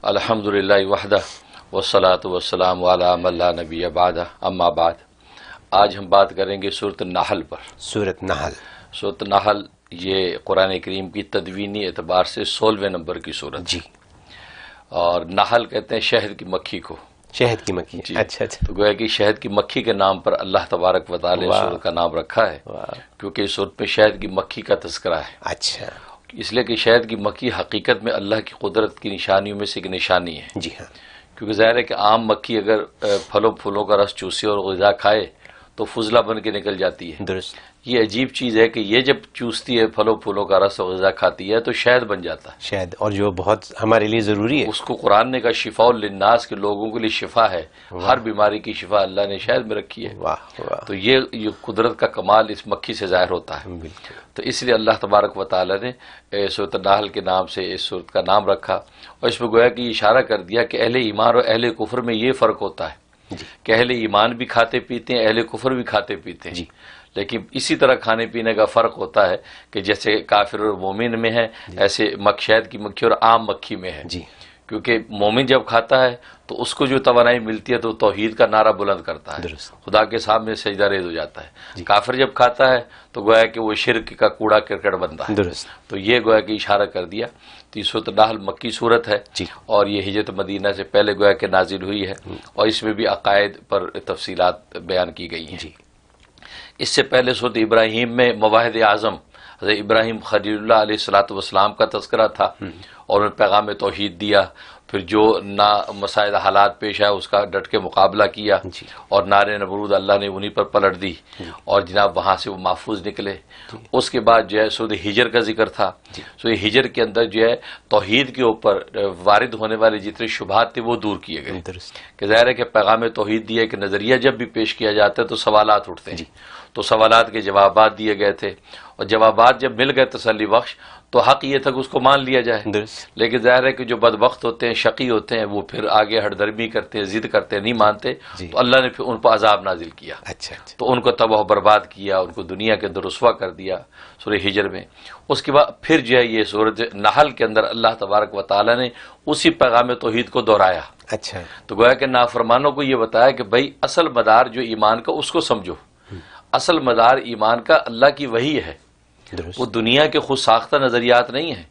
الحمدللہ وحدہ والصلاۃ والسلام علی من لا نبی بعدہ اما بعد. آج ہم بات کریں گے سورۃ النحل پر. سورۃ نحل. سورۃ النحل یہ قرآن کریم کی تدوینی اعتبار سے 16ویں نمبر کی سورت جی. اور نحل کہتے ہیں شہد کی مکھی کو. شہد کی مکھی جی. اچھا اچھا. تو گویا کہ شہد کی مکھی کے نام پر اللہ تبارک و تعالی نے سورت کا نام رکھا ہے کیونکہ اس سورت میں شہد کی مکھی کا تذکرہ ہے. اچھا. اس لیے کہ شہد کی مکھی حقیقت میں اللہ کی قدرت کی نشانیوں میں سے ایک نشانی ہے. جی ہاں. کیونکہ ظاہر ہے کہ عام مکھی اگر پھلوں کا رس چوسے اور غذا کھائے تو فضلہ بن کے نکل جاتی ہے. درست. یہ عجیب چیز ہے کہ یہ جب چوستی ہے پھلوں کا رس اور غذا کھاتی ہے تو شہد بن جاتا ہے. شہد اور جو بہت ہمارے لیے ضروری ہے. اس کو قرآن نے کہا شفاء للناس کے لوگوں کے لیے شفا ہے. ہر بیماری کی شفا اللہ نے شہد میں رکھی ہے. واہ واہ. تو یہ قدرت کا کمال اس مکھی سے ظاہر ہوتا ہے. بالکل. تو اس لیے اللہ تبارک و تعالی نے سورۃ النحل کے نام سے اس سورت کا نام رکھا اور اس میں گویا کہ اشارہ کر دیا کہ اہل ایمان اور اہل کفر میں یہ فرق ہوتا ہے کہ اہل ایمان بھی کھاتے پیتے ہیں، اہل کفر بھی کھاتے پیتے ہیں. لیکن اسی طرح کھانے پینے کا فرق ہوتا ہے کہ جیسے کافر اور مومن میں ہے ایسے شہد کی مکھی اور عام مکھی میں ہے. کیونکہ مومن جب کھاتا ہے تو اس کو جو توانائی ملتی ہے تو توحید کا نعرہ بلند کرتا ہے، خدا کے سامنے سجدہ ریز ہو جاتا ہے. کافر جب کھاتا ہے تو گویا کہ وہ شرک کا کوڑا کرکٹ بنتا ہے. تو یہ گویا کہ اشارہ کر دیا. تو یہ سورۃ النحل مکی صورت ہے اور یہ ہجرت مدینہ سے پہلے گویا کہ نازل ہوئی ہے اور اس میں بھی عقائد پر تفصیلات بیان کی گئی ہیں. اس سے پہلے سورۃ ابراہیم میں مواہد اعظم حضرت ابراہیم خلیل اللہ علیہ الصلوۃ والسلام کا تذکرہ تھا اور انہیں پیغام توحید دیا. پھر جو مسائل حالات پیش آئے اس کا ڈٹ کے مقابلہ کیا اور نار نمرود اللہ نے انہی پر پلٹ دی اور جناب وہاں سے وہ محفوظ نکلے. اس کے بعد جو ہے سورۃ ہجر کا ذکر تھا. سورۃ ہجر کے اندر جو ہے توحید کے اوپر وارد ہونے والے جتنے شبہات تھے وہ دور کیے گئے کہ ظاہر ہے کہ پیغام توحید دیا کہ نظریہ جب بھی پیش کیا جاتا ہے تو سوالات اٹھتے ہیں. تو سوالات کے جوابات دیے گئے تھے اور جوابات جب مل گئے تسلی بخش تو حق یہ تھا کہ اس کو مان لیا جائے. لیکن ظاہر ہے کہ جو بدبخت ہوتے ہیں، شقی ہوتے ہیں، وہ پھر آگے ہٹ درمی کرتے ہیں، ضد کرتے ہیں، نہیں مانتے. تو اللہ نے پھر ان پر عذاب نازل کیا. تو ان کو تباہ و برباد کیا، ان کو دنیا کے اندر رسوا کر دیا سورہ ہجر میں. اس کے بعد پھر جو ہے یہ سورۃ نحل کے اندر اللہ تبارک و تعالی نے اسی پیغام توحید کو دہرایا. تو گویا کہ نافرمانوں کو یہ بتایا کہ بھائی اصل مدار جو ایمان کا اس کو سمجھو. اصل مدار ایمان کا اللہ کی وحی ہے، وہ دنیا کے خود ساختہ نظریات نہیں ہیں.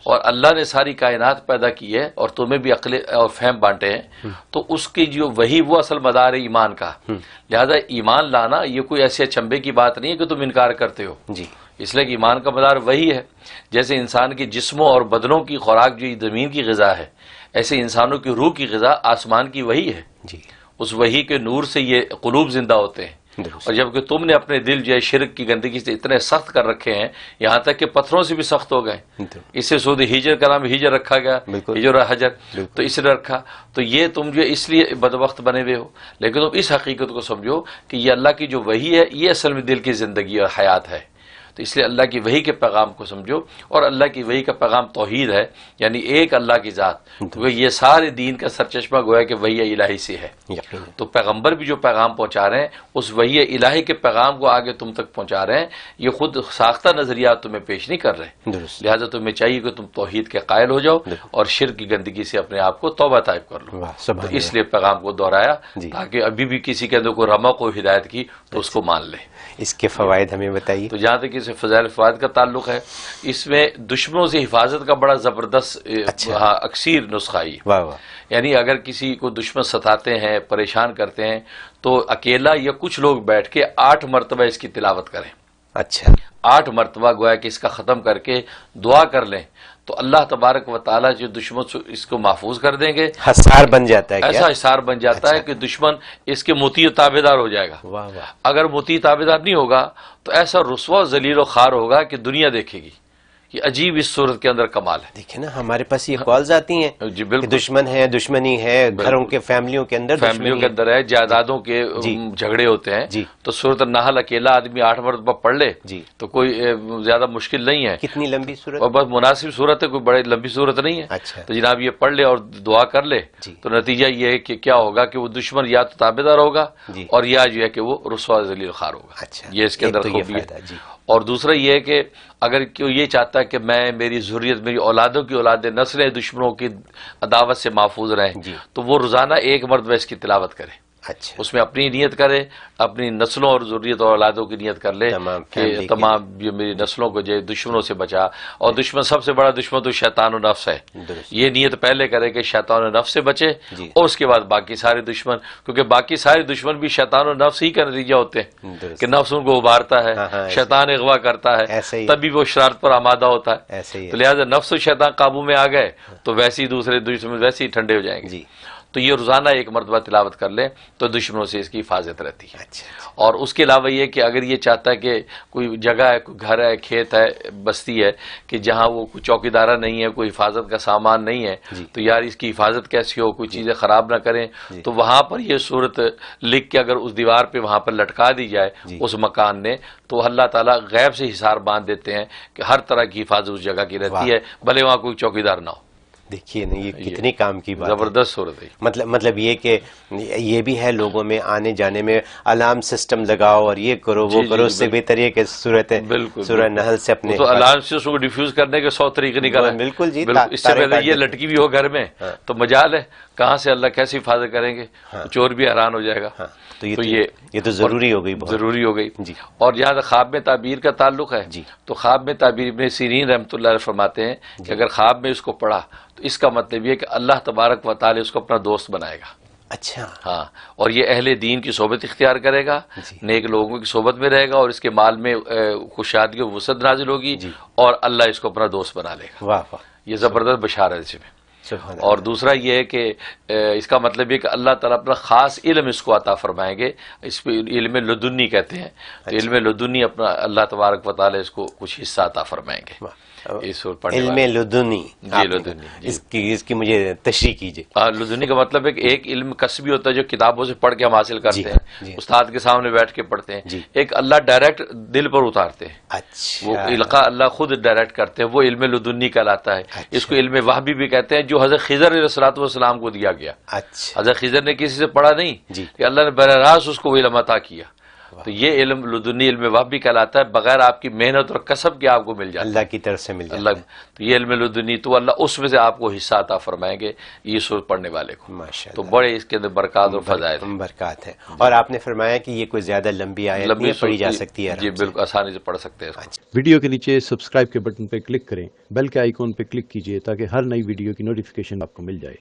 اور اللہ نے ساری کائنات پیدا کی ہے اور تمہیں بھی عقل اور فہم بانٹے ہیں تو اس کی جو وہی وہ اصل مدار ہے ایمان کا. لہذا ایمان لانا یہ کوئی ایسے چمبے کی بات نہیں ہے کہ تم انکار کرتے ہو. اس لیے کہ ایمان کا مدار وہی ہے. جیسے انسان کے جسموں اور بدنوں کی خوراک جو زمین کی غذا ہے، ایسے انسانوں کی روح کی غذا آسمان کی وحی ہے. اس وحی کے نور سے یہ قلوب زندہ ہوتے ہیں. اور جبکہ تم نے اپنے دل جو ہے شرک کی گندگی سے اتنے سخت کر رکھے ہیں یہاں تک کہ پتھروں سے بھی سخت ہو گئے. اس سے سورۃ ہجر کا نام ہجر رکھا گیا، ہجر و حجر تو اس لیے رکھا. تو یہ تم جو اس لیے بدبخت بنے ہوئے ہو، لیکن تم اس حقیقت کو سمجھو کہ یہ اللہ کی جو وحی ہے یہ اصل میں دل کی زندگی اور حیات ہے. تو اس لیے اللہ کی وحی کے پیغام کو سمجھو اور اللہ کی وحی کا پیغام توحید ہے، یعنی ایک اللہ کی ذات. تو یہ سارے دین کا سرچشمہ گویا کہ وحی الہی سے ہے. تو پیغمبر بھی جو پیغام پہنچا رہے ہیں اس وحی الہی کے پیغام کو آگے تم تک پہنچا رہے ہیں. یہ خود ساختہ نظریات تمہیں پیش نہیں کر رہے. لہٰذا تمہیں چاہیے کہ تم توحید کے قائل ہو جاؤ اور شرک کی گندگی سے اپنے آپ کو توبہ طائب کر لو. تو اس لیے پیغام کو دہرایا تاکہ ابھی بھی کسی کے اندر کوئی رمق و ہدایت کی تو اس کو مان لے. اس کے فوائد ہمیں بتائیے. تو جہاں تک اس فضائل فوائد کا تعلق ہے، اس میں دشمنوں سے حفاظت کا بڑا زبردست اکثیر نسخہ ہی. یعنی اگر کسی کو دشمن ستاتے ہیں، پریشان کرتے ہیں تو اکیلا یا کچھ لوگ بیٹھ کے 8 مرتبہ اس کی تلاوت کریں. 8 مرتبہ گویا کہ اس کا ختم کر کے دعا کر لیں تو اللہ تبارک و تعالیٰ جو دشمن اس کو محفوظ کر دیں گے. حصار بن جاتا ہے. ایسا حصار بن جاتا ہے کہ دشمن اس کے مطیع تابع دار ہو جائے گا. اگر مطیع تابع دار نہیں ہوگا تو ایسا رسوا و ذلیل و خوار ہوگا کہ دنیا دیکھے گی. یہ عجیب اس صورت کے اندر کمال ہے. دیکھیں نا ہمارے پاس یہ کالز آتی ہیں جی بالکل، دشمن ہے، دشمنی ہے، گھروں کے فیملیوں کے اندر ہے، جائیدادوں کے جھگڑے ہوتے ہیں تو سورۃ النحل اکیلا آدمی 8 مرتبہ پڑھ لے جی تو کوئی زیادہ مشکل نہیں ہے. کتنی لمبی صورت؟ اور بس مناسب صورت ہے, کوئی بڑی لمبی صورت نہیں ہے. اچھا تو جناب یہ پڑھ لے اور دعا کر لے تو نتیجہ یہ ہے کہ کیا ہوگا کہ وہ دشمن یا تو تابعدار ہوگا اور یا جو ہے کہ وہ رسوا ذلیل خوار ہوگا. اچھا یہ اس کے اندر خوبی ہے. اور دوسرا یہ ہے کہ اگر کوئی یہ چاہتا ہے کہ میں میری ذریت میری اولادوں کی اولادیں نسلیں دشمنوں کی عداوت سے محفوظ رہیں تو وہ روزانہ 1 مرتبہ اس کی تلاوت کرے. اچھا اس میں اپنی نیت کرے, اپنی نسلوں اور ذریت اور اولادوں کی نیت کر لے کہ تمام یہ میری نسلوں کو جو دشمنوں سے بچا. اور دشمن سب سے بڑا دشمن تو شیطان و نفس ہے. یہ نیت پہلے کرے کہ شیطان و نفس سے بچے اور اس کے بعد باقی سارے دشمن, کیونکہ باقی سارے دشمن بھی شیطان و نفس ہی کا نتیجہ ہوتے ہیں کہ نفس ان کو ابھارتا ہے, شیطان اغوا کرتا ہے, تبھی وہ شرارت پر آمادہ ہوتا ہے. تو لہٰذا نفس و شیطان قابو میں آ گئے تو ویسے ہی دوسرے دشمن ویسے ہی ٹھنڈے ہو جائیں گے. تو یہ روزانہ 1 مرتبہ تلاوت کر لیں تو دشمنوں سے اس کی حفاظت رہتی ہے. اور اس کے علاوہ یہ کہ اگر یہ چاہتا ہے کہ کوئی جگہ ہے, کوئی گھر ہے, کھیت ہے, بستی ہے کہ جہاں وہ کوئی چوکیدارہ نہیں ہے, کوئی حفاظت کا سامان نہیں ہے تو یار اس کی حفاظت کیسی ہو, کوئی چیزیں خراب نہ کریں, تو وہاں پر یہ صورت لکھ کے اگر اس دیوار پہ وہاں پر لٹکا دی جائے اس مکان نے تو اللہ تعالیٰ غیب سے حصار باندھ دیتے ہیں کہ ہر طرح کی حفاظت اس جگہ کی رہتی ہے, بھلے وہاں کوئی چوکیدار نہ ہو. دیکھیے نا یہ کتنی کام کی بات, زبردست صورت ہے. مطلب یہ کہ یہ بھی ہے لوگوں میں آنے جانے میں الارم سسٹم لگاؤ اور یہ کرو وہ کرو, اس سے بہتر یہ کہ صورت سورہ نحل سے اپنے تو الارم سے اس کو ڈیفیوز کرنے کے 100 طریقے نکالے. بالکل جی, اس سے پہلے یہ لٹکی بھی ہو گھر میں تو مجال ہے کہاں سے اللہ کیسی حفاظت کریں گے, چور بھی حیران ہو جائے گا. تو یہ تو ضروری ہو گئی, ضروری ہو گئی. اور جہاں تک خواب میں تعبیر کا تعلق ہے تو خواب میں تعبیر ابن سیرین رحمۃ اللہ علیہ فرماتے ہیں کہ اگر خواب میں اس کو پڑھا تو اس کا مطلب یہ کہ اللہ تبارک و تعالی اس کو اپنا دوست بنائے گا. اچھا ہاں, اور یہ اہل دین کی صحبت اختیار کرے گا, نیک لوگوں کی صحبت میں رہے گا اور اس کے مال میں خوشحالی و وسعت نازل ہوگی اور اللہ اس کو اپنا دوست بنا لے گا. واہ واہ, یہ زبردست بشارت ہے اس میں. اور دوسرا یہ ہے کہ اس کا مطلب یہ کہ اللہ تعالیٰ اپنا خاص علم اس کو عطا فرمائیں گے, اس پہ علم لدنی کہتے ہیں. تو علم لدنی اپنا اللہ تبارک و تعالیٰ اس کو کچھ حصہ عطا فرمائیں گے. علم لدنی, اس کی مجھے تشریح کیجیے. لدنی کا مطلب ہے کہ ایک علم کسبی ہوتا ہے جو کتابوں سے پڑھ کے ہم حاصل کرتے ہیں, استاد کے سامنے بیٹھ کے پڑھتے ہیں. ایک اللہ ڈائریکٹ دل پر اتارتے ہیں, وہ القاء اللہ خود ڈائریکٹ کرتے ہیں, وہ علم لدنی کہلاتا ہے. اس کو علم وحبی بھی کہتے ہیں جو حضرت خضر علیہ الصلوۃ والسلام کو دیا گیا. حضرت خضر نے کسی سے پڑھا نہیں کہ اللہ نے براہ راست اس کو وہ علم عطا کیا. تو یہ علم لدنی علم وحبی کہلاتا ہے, بغیر آپ کی محنت اور کسب کے آپ کو مل جاتا ہے, اللہ کی طرف سے مل جاتا ہے. تو یہ علم لدنی تو اللہ اس میں سے آپ کو حصہ عطا فرمائیں گے یہ سورت پڑھنے والے کو. ماشاءاللہ, تو بڑے اس کے اندر برکات اور فضائل برکات ہے. اور آپ نے فرمایا کہ یہ کوئی زیادہ لمبی آیت نہیں پڑھی جا سکتی ہے. جی بالکل آسانی سے پڑھ سکتے ہیں. ویڈیو کے نیچے سبسکرائب کے بٹن پہ کلک کریں, بیل کے آئیکن پہ کلک کیجیے تاکہ ہر نئی ویڈیو کی نوٹیفیکیشن آپ کو مل جائے.